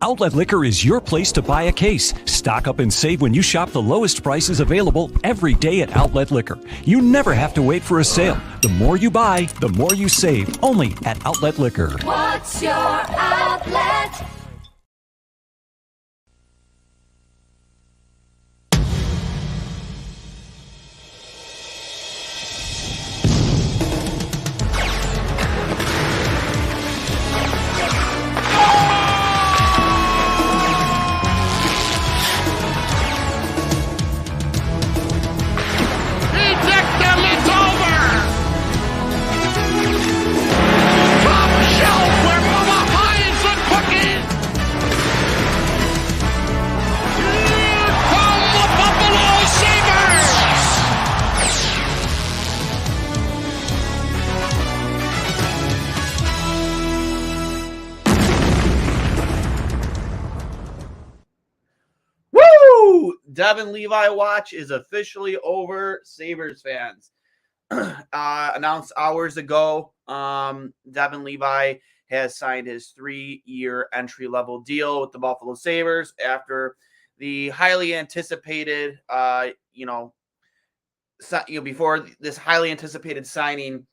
Outlet Liquor is your place to buy a case. Stock up and save when you shop the lowest prices available every day at Outlet Liquor. You never have to wait for a sale. The more you buy, the more you save. Only at Outlet Liquor. What's your outlet? Devon Levi watch is officially over, Sabres fans. Announced hours ago, Devon Levi has signed his 3-year entry-level deal with the Buffalo Sabres after the highly anticipated, before this highly anticipated signing,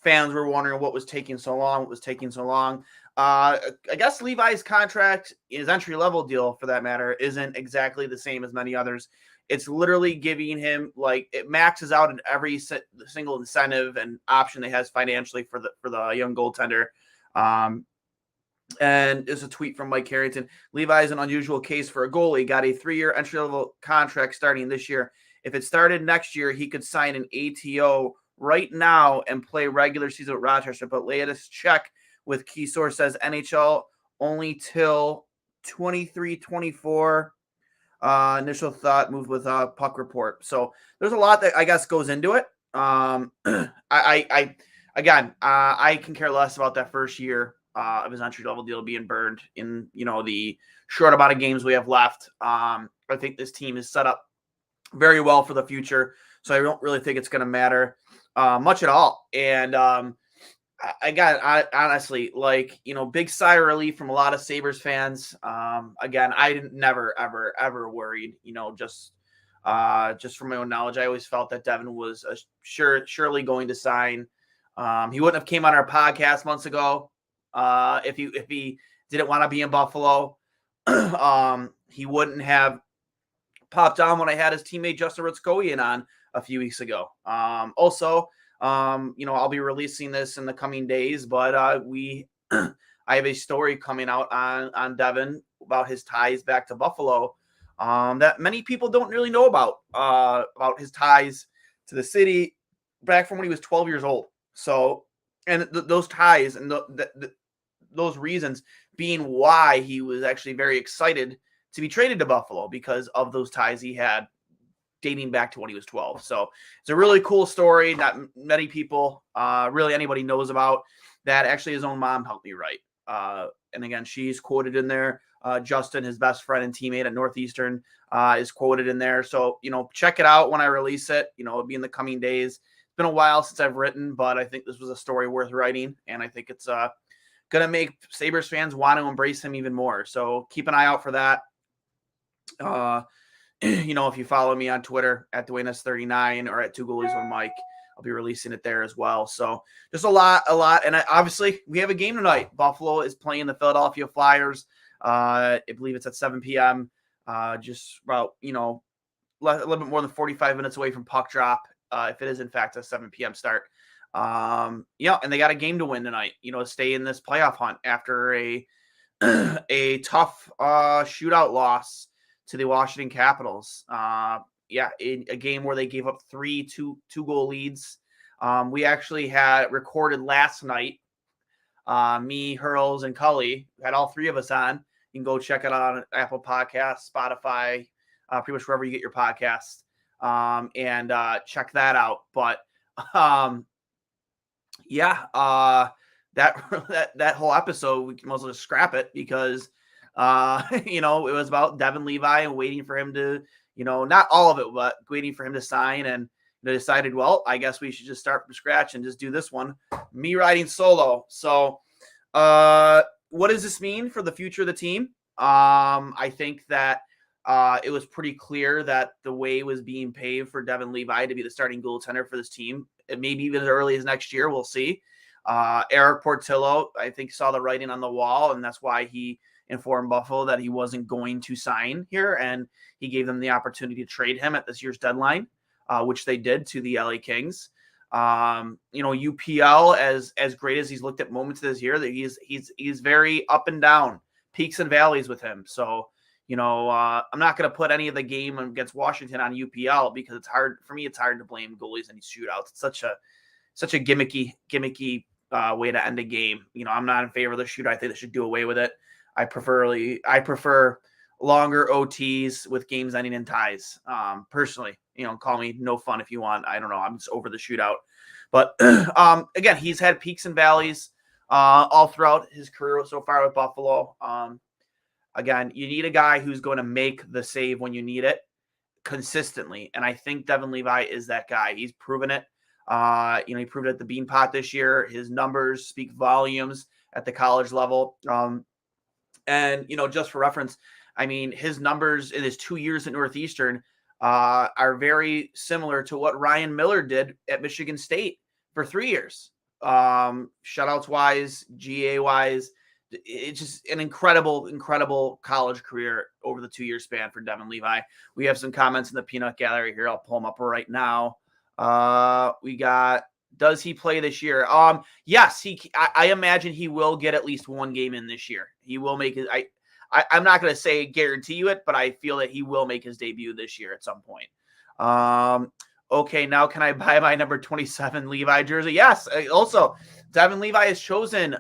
fans were wondering what was taking so long. I guess Levi's contract, his entry-level deal for that matter, isn't exactly the same as many others. It's literally giving him, it maxes out in every single incentive and option that has financially for the young goaltender. And there's a tweet from Mike Harrington. Levi is an unusual case for a goalie. Got a 3-year entry-level contract starting this year. If it started next year, he could sign an ATO right now and play regular season with Rochester. But latest check with key source says NHL only till 23-24. Initial thought moved with puck report. So there's a lot that I guess goes into it. I can care less about that first year of his entry level deal being burned in the short amount of games we have left. I think this team is set up very well for the future, so I don't really think it's going to matter much at all. And honestly, big sigh of relief from a lot of Sabres fans. Again, I never, ever worried, just from my own knowledge. I always felt that Devon was surely going to sign. He wouldn't have came on our podcast months ago if he didn't want to be in Buffalo. He wouldn't have popped on when I had his teammate Justin Rutskowian on a few weeks ago. Also, I'll be releasing this in the coming days, but I have a story coming out on Devon about his ties back to Buffalo that many people don't really know about his ties to the city back from when he was 12 years old. So, and those ties and those reasons being why he was actually very excited to be traded to Buffalo because of those ties he had dating back to when he was 12. So it's a really cool story. Not many people, really anybody knows about that. Actually, his own mom helped me write. And again, she's quoted in there. Justin, his best friend and teammate at Northeastern, is quoted in there. So, check it out when I release it. It'll be in the coming days. It's been a while since I've written, but I think this was a story worth writing. And I think it's going to make Sabres fans want to embrace him even more. So keep an eye out for that. If you follow me on Twitter at DuaneS39 or at 2 Goalies with Mike, I'll be releasing it there as well. So just a lot. And obviously we have a game tonight. Buffalo is playing the Philadelphia Flyers. I believe it's at 7 p.m. Just about, a little bit more than 45 minutes away from puck drop. If it is in fact a 7 p.m. start. And they got a game to win tonight, stay in this playoff hunt after a tough shootout loss to the Washington Capitals. A game where they gave up 3 two-goal leads. We actually had recorded last night. Me, Hurls, and Cully had all 3 of us on. You can go check it out on Apple Podcasts, Spotify, pretty much wherever you get your podcasts, and check that out. But that whole episode, we can also just scrap it because it was about Devon Levi and waiting for him to, not all of it, but waiting for him to sign. And they decided, well, I guess we should just start from scratch and just do this one, me riding solo. So what does this mean for the future of the team? I think that it was pretty clear that the way was being paved for Devon Levi to be the starting goaltender for this team. Maybe even as early as next year, we'll see. Eric Portillo, I think, saw the writing on the wall, and that's why he informed Buffalo that he wasn't going to sign here, and he gave them the opportunity to trade him at this year's deadline, which they did to the LA Kings. UPL, as great as he's looked at moments this year, that he's very up and down, peaks and valleys with him. So, I'm not going to put any of the game against Washington on UPL because it's hard for me. It's hard to blame goalies in these shootouts. It's such a gimmicky way to end a game. I'm not in favor of the shootout. I think they should do away with it. I prefer longer OTs with games ending in ties. Personally, call me no fun if you want. I don't know. I'm just over the shootout. But again, he's had peaks and valleys all throughout his career so far with Buffalo. Again, you need a guy who's going to make the save when you need it consistently. And I think Devon Levi is that guy. He's proven it. He proved it at the Bean Pot this year. His numbers speak volumes at the college level. And just for reference, I mean, his numbers in his 2 years at Northeastern are very similar to what Ryan Miller did at Michigan State for 3 years. Shutouts wise, GA wise, it's just an incredible college career over the 2 year span for Devon Levi. We have some comments in the peanut gallery here. I'll pull them up right now. We got, does he play this year? Yes, I imagine he will get at least one game in this year. He will make it. I'm not going to say guarantee you it, but I feel that he will make his debut this year at some point. Okay, now can I buy my number 27 Levi jersey? Yes. Also, Devon Levi has chosen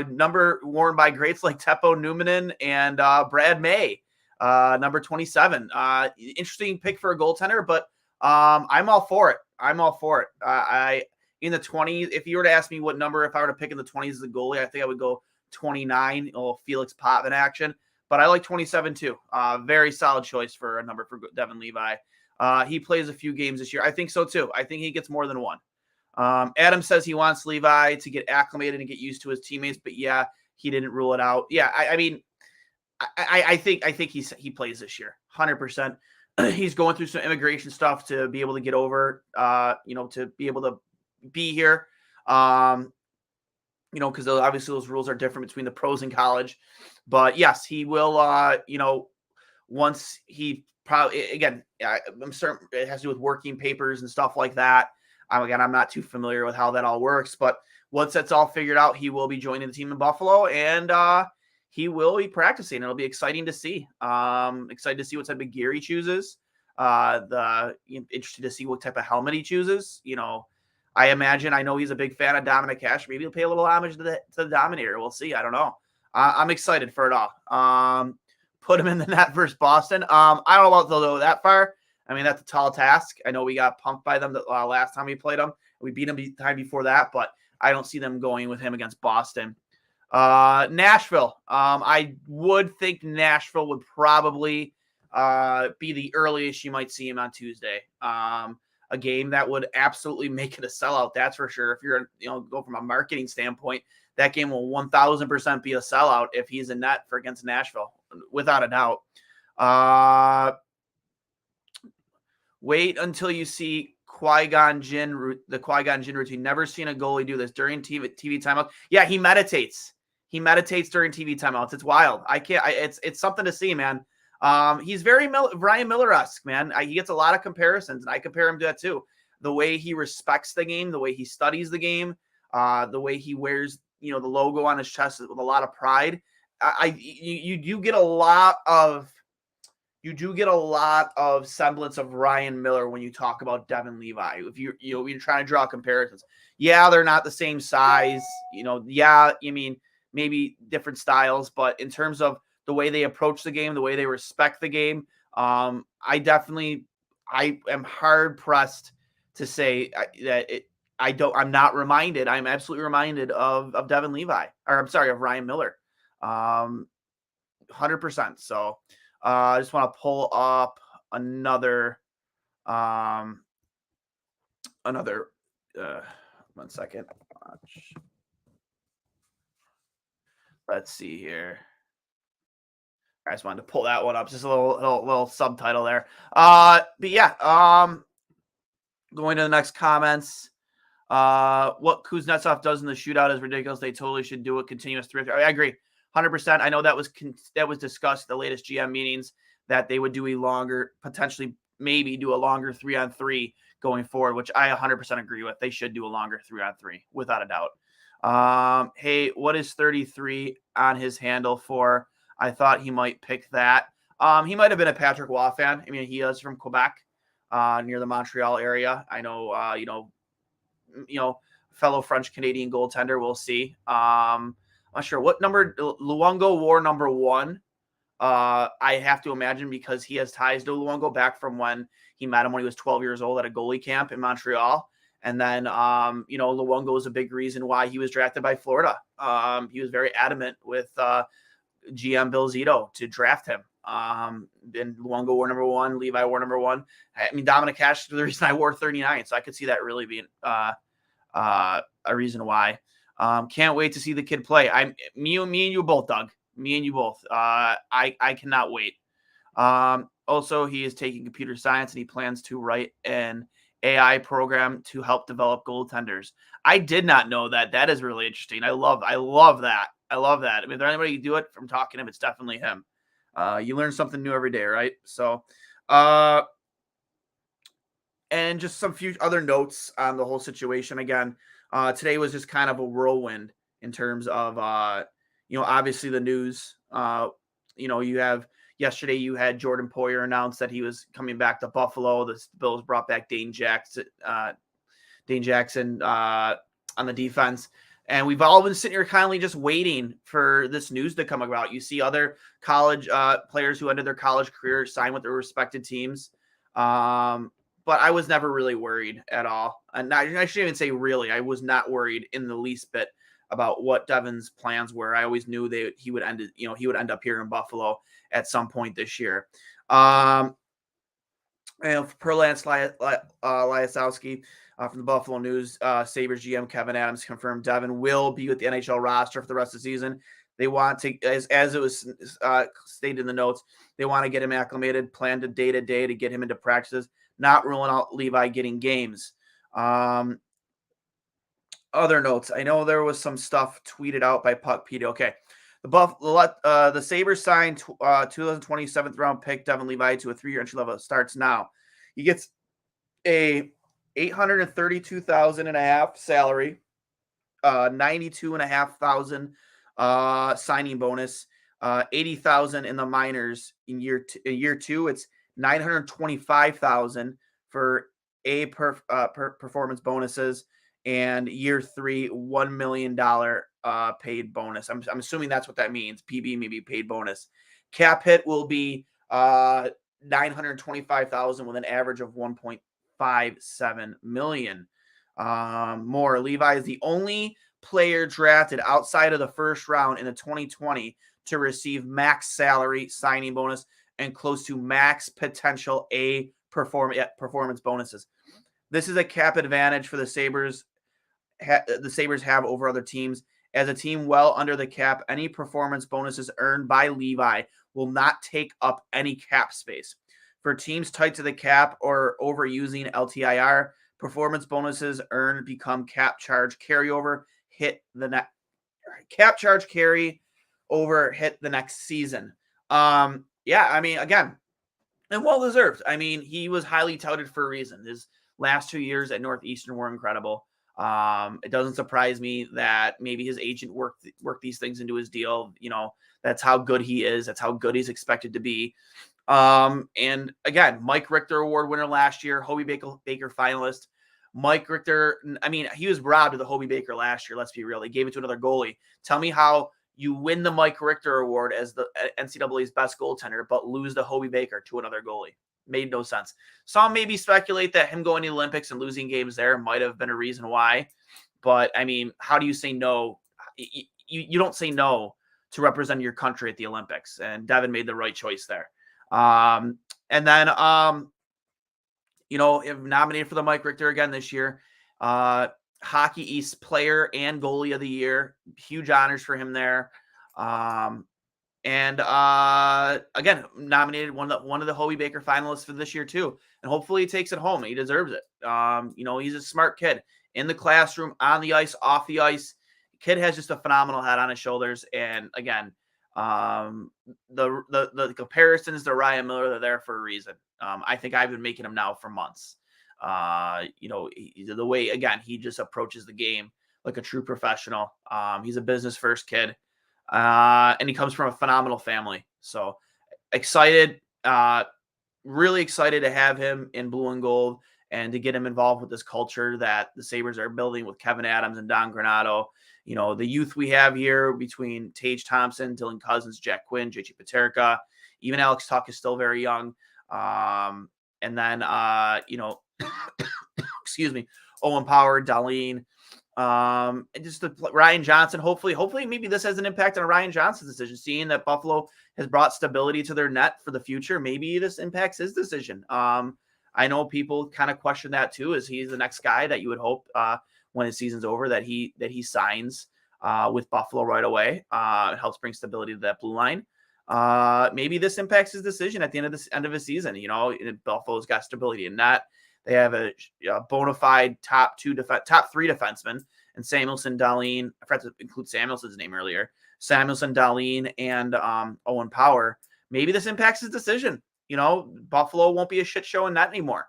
number worn by greats like Teppo Numminen and Brad May, number 27. Interesting pick for a goaltender, but I'm all for it. I in the 20s. If you were to ask me what number, if I were to pick in the 20s as a goalie, I think I would go 29. Felix Potvin action, but I like 27 too. Very solid choice for a number for Devon Levi. He plays a few games this year. I think so too. I think he gets more than one. Adam says he wants Levi to get acclimated and get used to his teammates, but yeah, he didn't rule it out. Yeah, I mean, I think he plays this year, 100%. He's going through some immigration stuff to be able to get over, to be able to be here. Because obviously those rules are different between the pros and college. But yes, he will, once he probably, again, I'm certain it has to do with working papers and stuff like that. I'm not too familiar with how that all works, but once that's all figured out, he will be joining the team in Buffalo, and he will be practicing. It'll be exciting to see. Excited to see what type of gear he chooses. Interested to see what type of helmet he chooses. I know he's a big fan of Dominic Cash. Maybe he'll pay a little homage to the Dominator. We'll see. I don't know. I'm excited for it all. Put him in the net versus Boston. I don't know about they'll go that far. I mean, that's a tall task. I know we got punked by them the last time we played them. We beat them the time before that, but I don't see them going with him against Boston. Nashville. I would think Nashville would probably be the earliest you might see him on Tuesday. A game that would absolutely make it a sellout. That's for sure. If you're, go from a marketing standpoint, that game will 1000% be a sellout if he's in net against Nashville, without a doubt. Wait until you see Qui-Gon Jinn routine. Never seen a goalie do this during TV timeout. Yeah, he meditates. He meditates during TV timeouts. It's wild. It's something to see, man. He's very Ryan Miller-esque, man. He gets a lot of comparisons, and I compare him to that too. The way he respects the game, the way he studies the game, the way he wears, the logo on his chest with a lot of pride. You do get a lot of semblance of Ryan Miller when you talk about Devon Levi. If you're trying to draw comparisons, yeah, they're not the same size. Maybe different styles, but in terms of the way they approach the game, the way they respect the game, I am hard pressed to say I'm not reminded. I'm absolutely reminded of Devon Levi, of Ryan Miller, 100%. So I just want to pull up another 1 second. Let's see here. I just wanted to pull that one up. Just a little subtitle there. But yeah, going to the next comments. What Kuznetsov does in the shootout is ridiculous. They totally should do a continuous three. I agree, 100%. I know that was discussed at the latest GM meetings that they would do a longer, potentially maybe do a longer 3-on-3 going forward, which I 100% agree with. They should do a longer 3-on-3 without a doubt. Hey, what is 33 on his handle for? I thought he might pick that. He might have been a Patrick Waugh fan. I mean, he is from Quebec, near the Montreal area. I know, fellow French Canadian goaltender. We'll see. I'm not sure what number Luongo wore, number 1. I have to imagine because he has ties to Luongo back from when he met him when he was 12 years old at a goalie camp in Montreal. And then, Luongo is a big reason why he was drafted by Florida. He was very adamant with GM Bill Zito to draft him. And Luongo wore number 1, Levi wore number 1. I mean, Dominic Cash is the reason I wore 39, so I could see that really being a reason why. Can't wait to see the kid play. Me and you both, Doug. Me and you both. I cannot wait. Also, he is taking computer science and he plans to write an AI program to help develop goaltenders. I did not know that. That is really interesting. I love that. I mean, if there's anybody who do it from talking to him, it's definitely him. You learn something new every day, right? So, and just some few other notes on the whole situation. Again, today was just kind of a whirlwind in terms of, obviously the news. Yesterday you had Jordan Poyer announce that he was coming back to Buffalo. The Bills brought back Dane Jackson on the defense. And we've all been sitting here kindly just waiting for this news to come about. You see other college players who ended their college career sign with their respected teams. But I was never really worried at all. And I shouldn't even say really. I was not worried in the least bit about what Devon's plans were. I always knew he would end up here in Buffalo at some point this year. And per Lance Lyasowski from the Buffalo News, Sabres GM Kevin Adams confirmed Devon will be with the NHL roster for the rest of the season. They want to, as it was stated in the notes, they want to get him acclimated, plan to day-to-day to get him into practices, not ruling out Levi getting games. Other notes. I know there was some stuff tweeted out by Puck Pete. Okay. The Sabres signed 2027th round pick Devon Levi to a 3-year entry level. It starts now. He gets a $832,500 salary, $92,500 signing bonus, $80,000 in the minors in year 2. It's $925,000 for performance bonuses, and year 3, $1 million paid bonus. I'm assuming that's what that means. PB maybe paid bonus. Cap hit will be $925,000 with an average of $1.57 million. More. Levi is the only player drafted outside of the first round in the 2020 to receive max salary, signing bonus, and close to max potential performance bonuses. This is a cap advantage for the Sabres. The Sabres have over other teams. As a team well under the cap, any performance bonuses earned by Levi will not take up any cap space. For teams tight to the cap or overusing LTIR, performance bonuses earned become cap charge carryover, hit the next season. I mean, again, and well deserved. I mean, he was highly touted for a reason. His last 2 years at Northeastern were incredible. It doesn't surprise me that maybe his agent worked these things into his deal. That's how good he is. That's how good he's expected to be. And again, Mike Richter Award winner last year, Hobey Baker finalist. Mike Richter, I mean, he was robbed of the Hobey Baker last year. Let's be real. They gave it to another goalie. Tell me how you win the Mike Richter Award as the NCAA's best goaltender, but lose the Hobey Baker to another goalie. Made no sense. Some maybe speculate that him going to the Olympics and losing games there might have been a reason why. But, I mean, how do you say no? You don't say no to represent your country at the Olympics. And Devon made the right choice there. And then, nominated for the Mike Richter again this year. Hockey East player and goalie of the year. Huge honors for him there. And again, nominated one of the Hobie Baker finalists for this year too, and hopefully he takes it home. He deserves it. He's a smart kid in the classroom, on the ice, off the ice. Kid has just a phenomenal head on his shoulders, and again, the comparisons to Ryan Miller are there for a reason. I think I've been making them now for months. The way again he just approaches the game like a true professional. He's a business first kid. And he comes from a phenomenal family. So excited, really excited to have him in blue and gold and to get him involved with this culture that the Sabres are building with Kevin Adams and Don Granato. The youth we have here between Tage Thompson, Dylan Cousins, Jack Quinn, JJ Paterka, even Alex Tuck is still very young. And then, excuse me, Owen Power, Darlene, and just Ryan Johnson. Hopefully, maybe this has an impact on Ryan Johnson's decision. Seeing that Buffalo has brought stability to their net for the future, maybe this impacts his decision. I know people kind of question that too. Is he's the next guy that you would hope when his season's over that he signs with Buffalo right away? It helps bring stability to that blue line. Maybe this impacts his decision at the end of his season. Buffalo's got stability in net. They have a bona fide top three defensemen, and Samuelsson, Dahlin. I forgot to include Samuelsson's name earlier. Samuelsson, Dahlin, and Owen Power. Maybe this impacts his decision. Buffalo won't be a shit show in net anymore.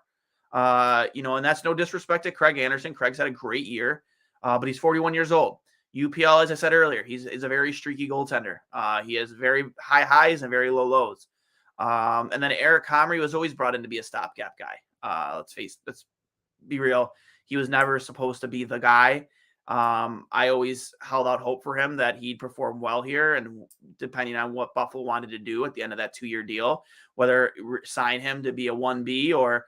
And that's no disrespect to Craig Anderson. Craig's had a great year, but he's 41 years old. UPL, as I said earlier, he's a very streaky goaltender. He has very high highs and very low lows. And then Eric Comrie was always brought in to be a stopgap guy. Let's be real. He was never supposed to be the guy. I always held out hope for him that he'd perform well here, and depending on what Buffalo wanted to do at the end of that 2-year deal, whether sign him to be a 1B or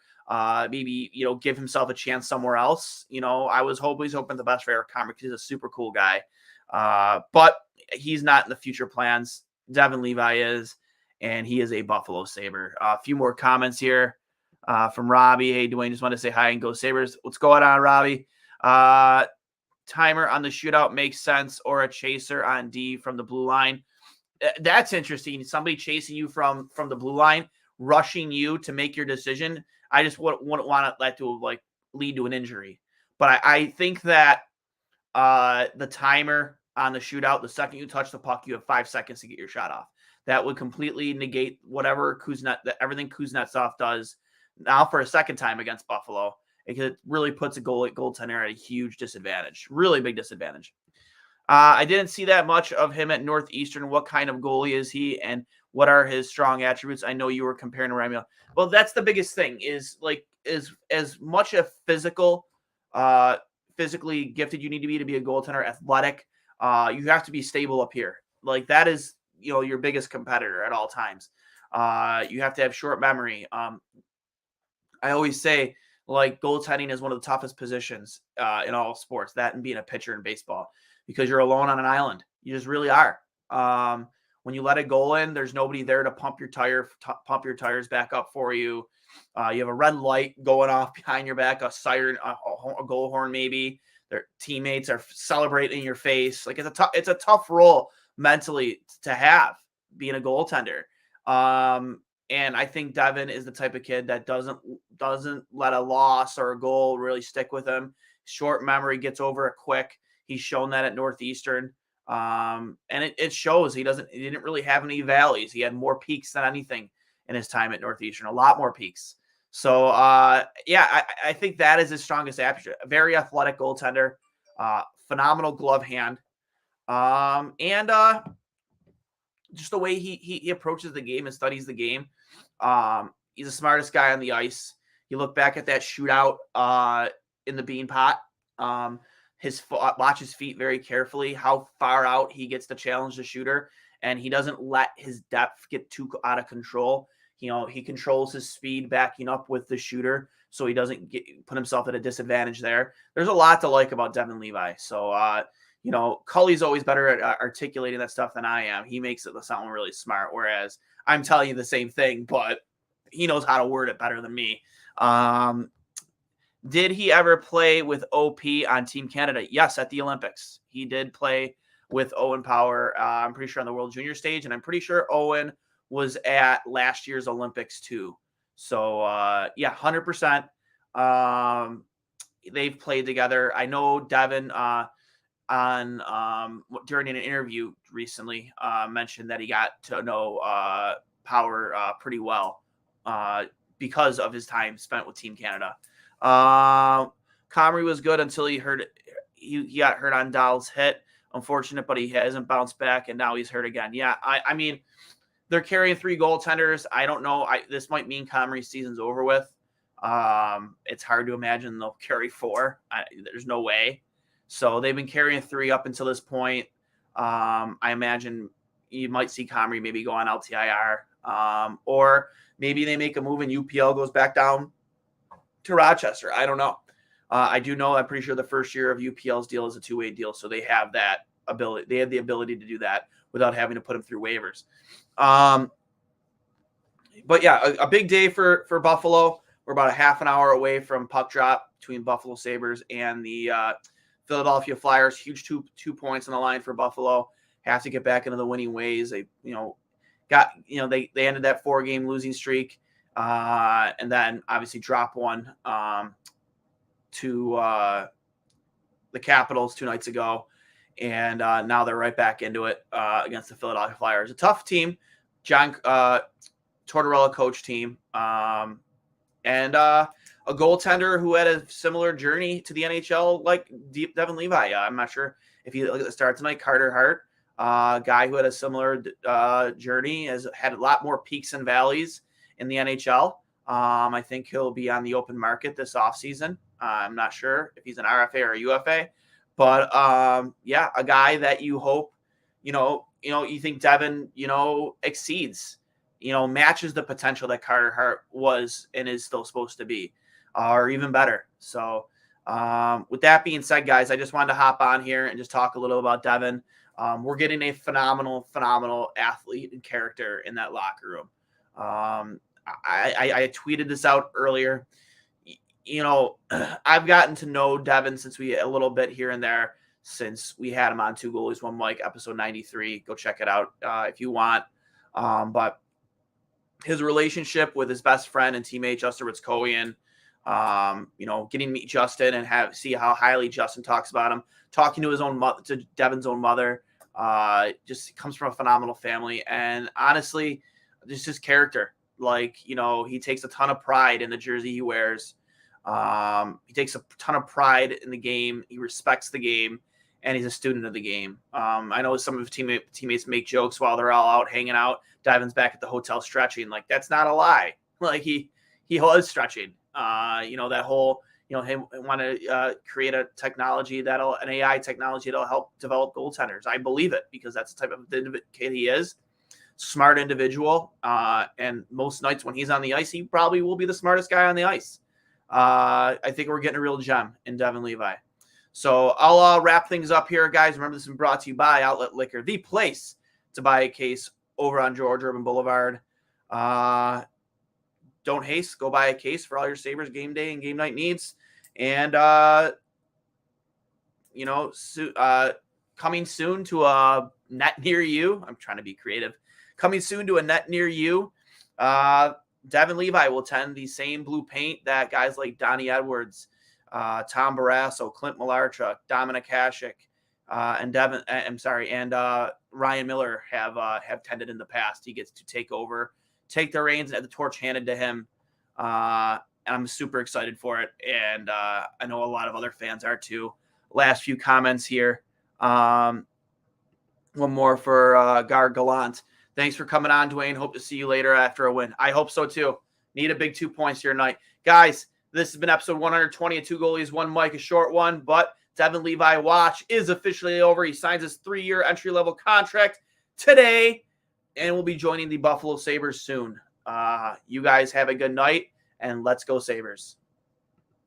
maybe give himself a chance somewhere else. I was always hoping the best for Eric Comrie because he's a super cool guy, but he's not in the future plans. Devon Levi is, and he is a Buffalo Sabre. A few more comments here. From Robbie. Hey, Duane, just want to say hi and go Sabres. What's going on, Robbie? Timer on the shootout makes sense, or a chaser on D from the blue line. That's interesting. Somebody chasing you from the blue line, rushing you to make your decision. I just wouldn't want that to lead to an injury. But I think that the timer on the shootout, the second you touch the puck, you have 5 seconds to get your shot off. That would completely negate whatever everything Kuznetsov does now for a second time against Buffalo. It really puts a goaltender at a huge disadvantage, really big disadvantage. I didn't see that much of him at Northeastern. What kind of goalie is he, and what are his strong attributes? I know you were comparing to Remy. Well, that's the biggest thing is as much a physically gifted you need to be a goaltender, athletic. You have to be stable up here. That is, your biggest competitor at all times. You have to have short memory. I always say, goaltending is one of the toughest positions in all sports, that and being a pitcher in baseball, because you're alone on an island. You just really are. When you let a goal in, there's nobody there to pump your tires back up for you. You have a red light going off behind your back, a siren, a goal horn maybe. Their teammates are celebrating in your face. It's a tough role mentally to have, being a goaltender. And I think Devon is the type of kid that doesn't let a loss or a goal really stick with him. Short memory, gets over it quick. He's shown that at Northeastern. And it shows. He didn't really have any valleys. He had more peaks than anything in his time at Northeastern, a lot more peaks. So, I think that is his strongest attribute. A very athletic goaltender, phenomenal glove hand, and just the way he approaches the game and studies the game. He's the smartest guy on the ice. You look back at that shootout in the Bean Pot. Watch his feet very carefully, how far out he gets to challenge the shooter, and he doesn't let his depth get too out of control. He controls his speed backing up with the shooter, so he doesn't put himself at a disadvantage there. There's a lot to like about Devon Levi. So, Cully's always better at articulating that stuff than I am. He makes it sound really smart, whereas I'm telling you the same thing, but he knows how to word it better than me. Did he ever play with OP on Team Canada? Yes, at the Olympics. He did play with Owen Power. I'm pretty sure on the World Junior stage, and I'm pretty sure Owen was at last year's Olympics too. So yeah, 100%. They've played together. I know Devon during an interview recently mentioned that he got to know Power pretty well because of his time spent with Team Canada. Comrie was good until he got hurt on Dahl's hit. Unfortunate, but he hasn't bounced back, and now he's hurt again. Yeah, I mean, they're carrying 3 goaltenders. I don't know. This might mean Comrie's season's over with. It's hard to imagine they'll carry 4. There's no way. So they've been carrying 3 up until this point. I imagine you might see Comrie maybe go on LTIR, or maybe they make a move and UPL goes back down to Rochester. I don't know. I do know, I'm pretty sure the first year of UPL's deal is a 2-way deal, so they have that ability. They have the ability to do that without having to put them through waivers. But yeah, a big day for Buffalo. We're about a half an hour away from puck drop between Buffalo Sabres and the Philadelphia Flyers. Huge two points on the line for Buffalo. Have to get back into the winning ways. They they ended that 4-game losing streak, and then obviously drop one to the Capitals 2 nights ago, and now they're right back into it against the Philadelphia Flyers. A tough team, John Tortorella coach team, and a goaltender who had a similar journey to the NHL like Devon Levi. I'm not sure if you look at the start tonight, Carter Hart, guy who had a similar journey, has had a lot more peaks and valleys in the NHL. I think he'll be on the open market this offseason. I'm not sure if he's an RFA or a UFA, but yeah, a guy that you hope, you think Devon, exceeds, matches the potential that Carter Hart was and is still supposed to be, or even better. So with that being said, guys, I just wanted to hop on here and just talk a little about Devon. We're getting a phenomenal athlete and character in that locker room. I tweeted this out earlier. I've gotten to know Devon since a little bit here and there since we had him on 2 Goalies, 1 Mic, episode 93. Go check it out if you want. But his relationship with his best friend and teammate Justin Ritzkowian, getting to meet Justin and see how highly Justin talks about him, talking to his own to Devon's own mother, just comes from a phenomenal family. And honestly, just his character, he takes a ton of pride in the jersey he wears. He takes a ton of pride in the game. He respects the game, and he's a student of the game. I know some of his teammates make jokes while they're all out hanging out. Devon's back at the hotel stretching. That's not a lie. He was stretching. That whole, him want to create an AI technology that'll help develop goaltenders. I believe it because that's the type of kid he is. Smart individual. And most nights when he's on the ice, he probably will be the smartest guy on the ice. I think we're getting a real gem in Devon Levi. So I'll wrap things up here, guys. Remember, this is brought to you by Outlet Liquor, the place to buy a case over on George Urban Boulevard. Don't haste. Go buy a case for all your Sabres game day and game night needs. And, coming soon to a net near you. I'm trying to be creative. Coming soon to a net near you. Devon Levi will attend the same blue paint that guys like Donnie Edwards, Tom Barrasso, Clint Malarchuk, Dominic Hasek, and Ryan Miller have tended in the past. He gets to take the reins and have the torch handed to him. And I'm super excited for it. And I know a lot of other fans are too. Last few comments here. One more for Gar Gallant. Thanks for coming on, Duane. Hope to see you later after a win. I hope so, too. Need a big 2 points here tonight. Guys, this has been episode 120 of 2 Goalies, 1 Mic, a short one, but Devon Levi watch is officially over. He signs his 3-year entry-level contract today and will be joining the Buffalo Sabres soon. You guys have a good night, and let's go Sabres.